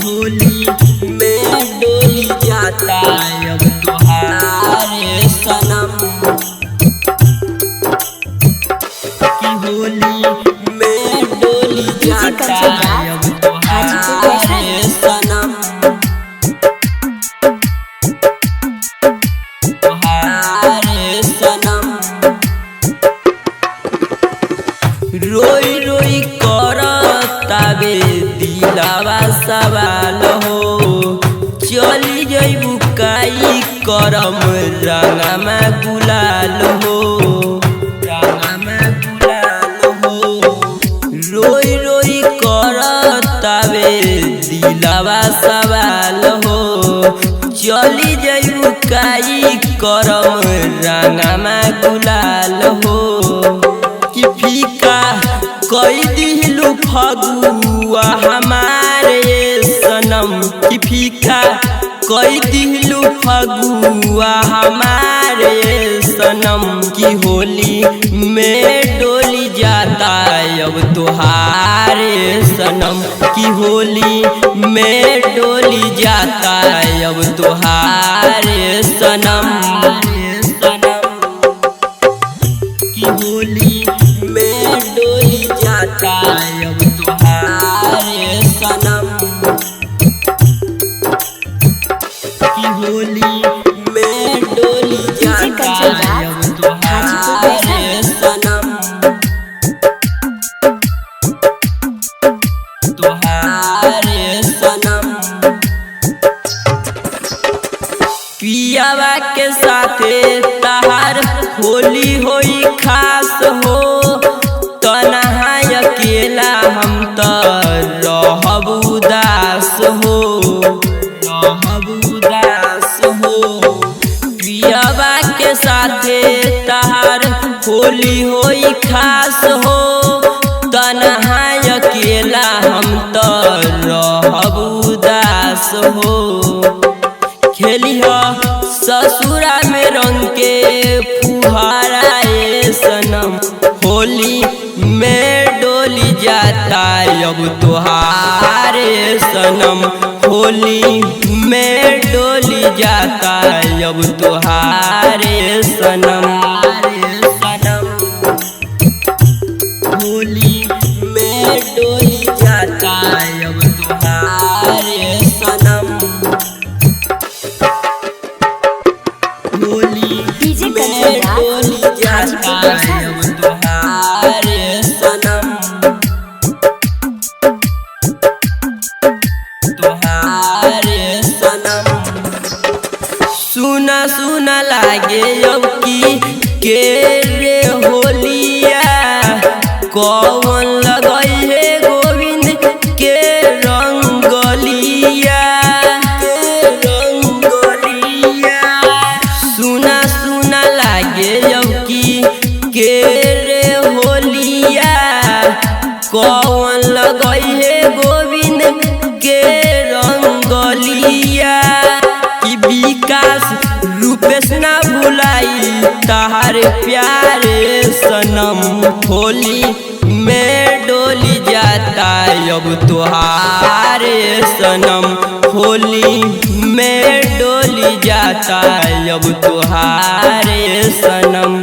होली में डोली जाता अब तुहारे सनम की होली में डोली जाता अब तुहारे सनम तुहारे सनम रोई रोई करतावे दिलावा सवाल हो चली जइबू काई करम रंगमा गुलाल हो रंगमा गुलाल हो रोई रोई करतावे दिलावा सवाल हो चली जइबू काई करम रंगमा गुलाल हो कि फीका कई दिलू फगुआ हमारे सनम कि फीका कई दिलू फगुआ हमारे सनम की होली में डोली जाता अब तुहारे सनम की होली में डोली जाता अब तुहारे सनम की होली में डोली जाता अब तुहारे सनम की होली में डोली जाता अब तुहारे सनम तुहारे सनम पियावा के साथे तहार होली होई खास हो तनहा अकेला हम तो रहब उदास हो रहब उदास हो पियावा के साथे तहार होली होई खास हो तनहा अकेला हम तो रहब उदास हो खेली हो ससुरा में रंग के फुहारा सनम होली में डोली जाता अब तुहारे सनम होली में डोली जाता अब तुहारे सनम होली में डोली जाता अब तुहारे सनम होली में डोली जाता अब तुहारे सनम तुहारे सनम सुना सुना लागे अब की के रे होलिया कौन लगई है गोविंद के रंगलिया सुना सुना लागे अब की के रे होलिया कौन लगई है गोविंद के रंगलिया कि विकास रूपेश ना भुलाई तहार प्यारे सनम होली में डोली जाता अब तुहारे सनम होली में डोली जाता अब तुहारे सनम।